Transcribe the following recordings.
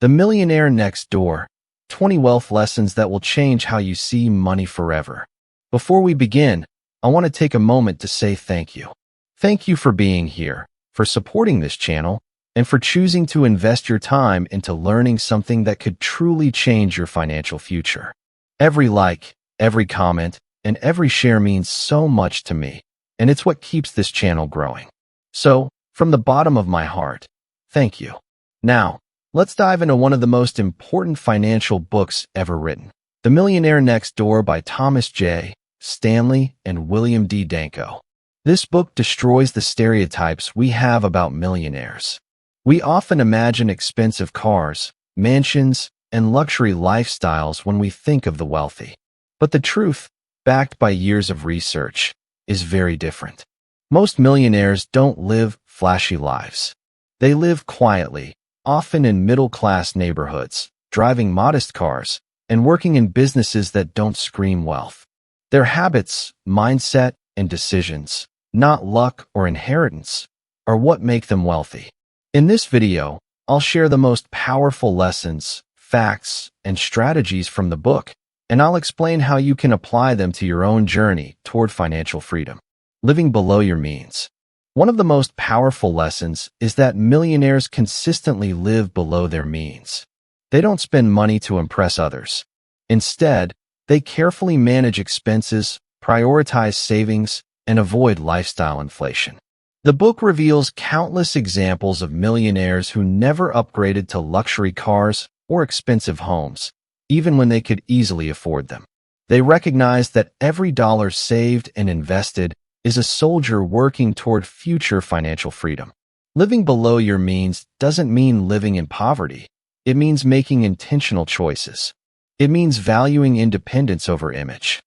The Millionaire Next Door, 20 Wealth Lessons that will change how you see money forever. Before we begin, I want to take a moment to say thank you. Thank you for being here, for supporting this channel, and for choosing to invest your time into learning something that could truly change your financial future. Every like, every comment, and every share means so much to me, and it's what keeps this channel growing. So, from the bottom of my heart, thank you. Now, let's dive into one of the most important financial books ever written, The Millionaire Next Door by Thomas J. Stanley and William D. Danko. This book destroys the stereotypes we have about millionaires. We often imagine expensive cars, mansions, and luxury lifestyles when we think of the wealthy. But the truth, backed by years of research, is very different. Most millionaires don't live flashy lives. They live quietly, often in middle-class neighborhoods, driving modest cars, and working in businesses that don't scream wealth. Their habits, mindset, and decisions, not luck or inheritance, are what make them wealthy. In this video, I'll share the most powerful lessons, facts, and strategies from the book, and I'll explain how you can apply them to your own journey toward financial freedom. Living below your means. One of the most powerful lessons is that millionaires consistently live below their means. They don't spend money to impress others. Instead, they carefully manage expenses, prioritize savings, and avoid lifestyle inflation. The book reveals countless examples of millionaires who never upgraded to luxury cars or expensive homes, even when they could easily afford them. They recognized that every dollar saved and invested is a soldier working toward future financial freedom. Living below your means doesn't mean living in poverty. It means making intentional choices. It means valuing independence over image.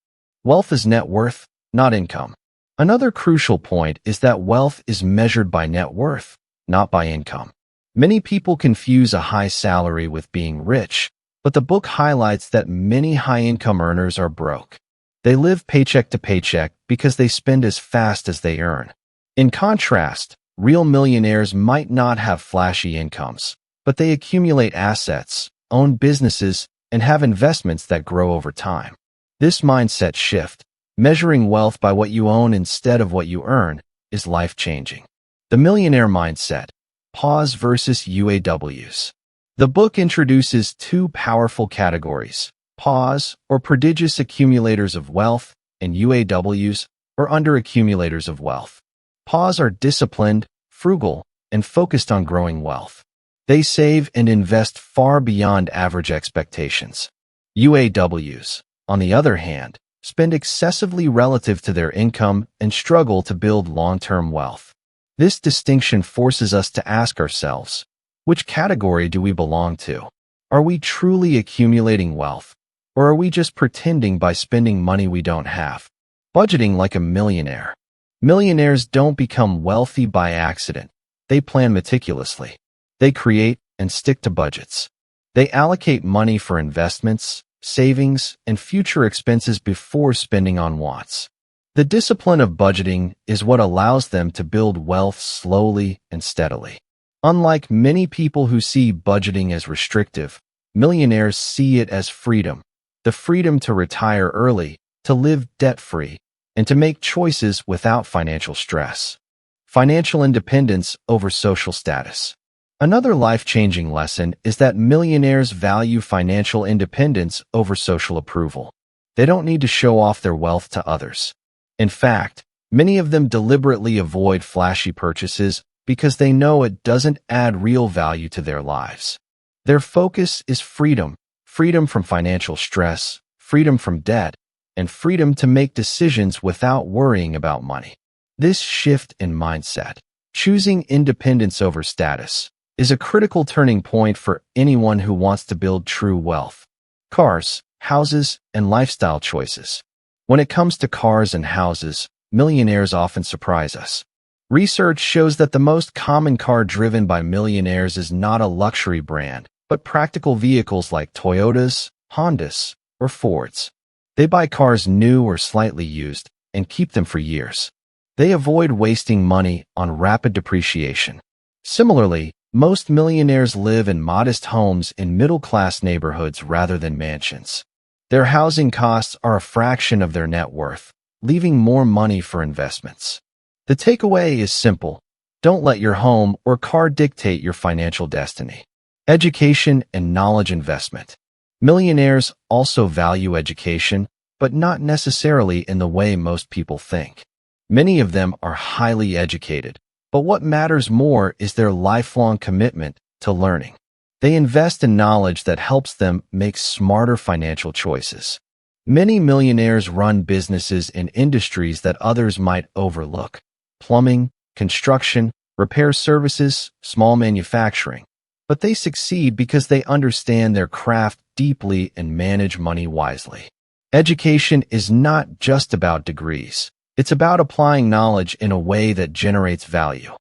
Wealth is net worth, not income. Another crucial point is that wealth is measured by net worth, not by income. Many people confuse a high salary with being rich, but the book highlights that many high-income earners are broke. They live paycheck to paycheck because they spend as fast as they earn. In contrast, real millionaires might not have flashy incomes, but they accumulate assets, own businesses, and have investments that grow over time. This mindset shift, measuring wealth by what you own instead of what you earn, is life-changing. The Millionaire Mindset, PAWs versus UAWs. The book introduces two powerful categories: PAWs, or prodigious accumulators of wealth, and UAWs, or underaccumulators of wealth. PAWs are disciplined, frugal, and focused on growing wealth. They save and invest far beyond average expectations. UAWs, on the other hand, spend excessively relative to their income and struggle to build long-term wealth. This distinction forces us to ask ourselves, which category do we belong to? Are we truly accumulating wealth? Or are we just pretending by spending money we don't have? Budgeting like a millionaire. Millionaires don't become wealthy by accident. They plan meticulously. They create and stick to budgets. They allocate money for investments, savings, and future expenses before spending on wants. The discipline of budgeting is what allows them to build wealth slowly and steadily. Unlike many people who see budgeting as restrictive, millionaires see it as freedom. The freedom to retire early, to live debt-free, and to make choices without financial stress. Financial independence over social status. Another life-changing lesson is that millionaires value financial independence over social approval. They don't need to show off their wealth to others. In fact, many of them deliberately avoid flashy purchases because they know it doesn't add real value to their lives. Their focus is freedom. Freedom from financial stress, freedom from debt, and freedom to make decisions without worrying about money. This shift in mindset, choosing independence over status, is a critical turning point for anyone who wants to build true wealth. Cars, houses, and lifestyle choices. When it comes to cars and houses, millionaires often surprise us. Research shows that the most common car driven by millionaires is not a luxury brand, but practical vehicles like Toyotas, Hondas, or Fords. They buy cars new or slightly used and keep them for years. They avoid wasting money on rapid depreciation. Similarly, Most millionaires live in modest homes in middle-class neighborhoods rather than mansions. Their housing costs are a fraction of their net worth, leaving more money for investments. The takeaway is simple. Don't let your home or car dictate your financial destiny. Education and knowledge investment. Millionaires also value education, but not necessarily in the way most people think. Many of them are highly educated, but what matters more is their lifelong commitment to learning. They invest in knowledge that helps them make smarter financial choices. Many millionaires run businesses in industries that others might overlook: plumbing, construction, repair services, small manufacturing. But they succeed because they understand their craft deeply and manage money wisely. Education is not just about degrees. It's about applying knowledge in a way that generates value.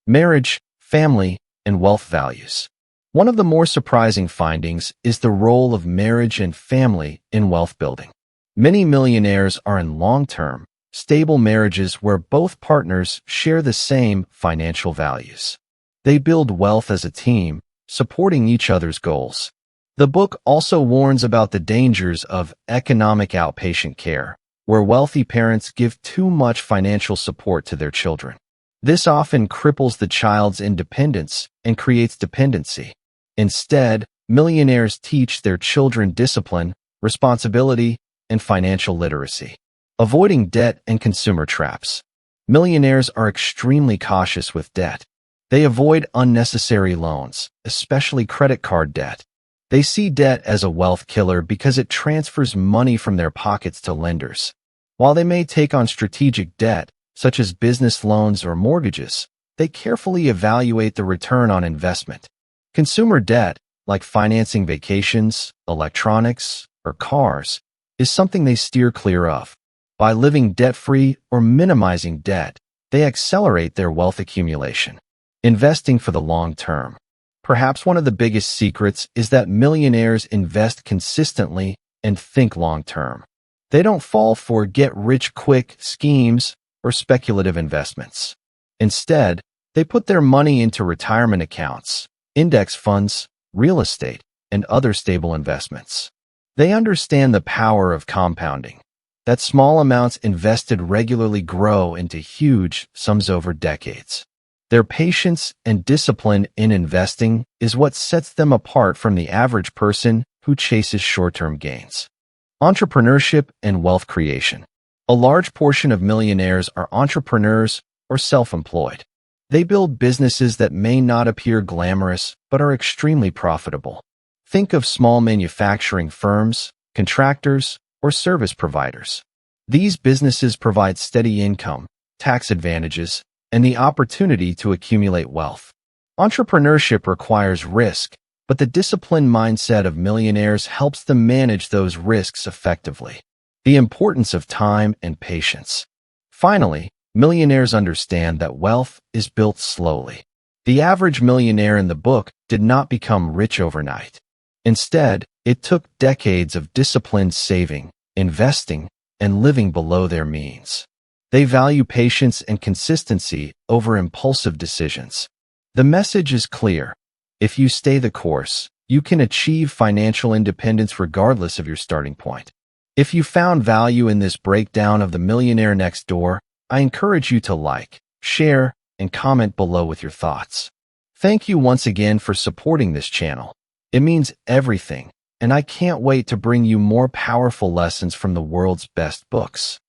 Marriage, family, and wealth values. One of the more surprising findings is the role of marriage and family in wealth building. Many millionaires are in long-term, stable marriages where both partners share the same financial values. They build wealth as a team, supporting each other's goals. The book also warns about the dangers of economic outpatient care, where wealthy parents give too much financial support to their children. This often cripples the child's independence and creates dependency. Instead, millionaires teach their children discipline, responsibility, and financial literacy. Avoiding debt and consumer traps. Millionaires are extremely cautious with debt. They avoid unnecessary loans, especially credit card debt. They see debt as a wealth killer because it transfers money from their pockets to lenders. While they may take on strategic debt, such as business loans or mortgages, they carefully evaluate the return on investment. Consumer debt, like financing vacations, electronics, or cars, is something they steer clear of. By living debt-free or minimizing debt, they accelerate their wealth accumulation. Investing for the long term. Perhaps one of the biggest secrets is that millionaires invest consistently and think long term. They don't fall for get-rich-quick schemes or speculative investments. Instead, they put their money into retirement accounts, index funds, real estate, and other stable investments. They understand the power of compounding, that small amounts invested regularly grow into huge sums over decades. Their patience and discipline in investing is what sets them apart from the average person who chases short-term gains. Entrepreneurship and wealth creation. A large portion of millionaires are entrepreneurs or self-employed. They build businesses that may not appear glamorous but are extremely profitable. Think of small manufacturing firms, contractors, or service providers. These businesses provide steady income, tax advantages, and the opportunity to accumulate wealth. Entrepreneurship requires risk, but the disciplined mindset of millionaires helps them manage those risks effectively. The importance of time and patience. Finally, millionaires understand that wealth is built slowly. The average millionaire in the book did not become rich overnight. Instead, it took decades of disciplined saving, investing, and living below their means. They value patience and consistency over impulsive decisions. The message is clear. If you stay the course, you can achieve financial independence regardless of your starting point. If you found value in this breakdown of the Millionaire Next Door, I encourage you to like, share, and comment below with your thoughts. Thank you once again for supporting this channel. It means everything, and I can't wait to bring you more powerful lessons from the world's best books.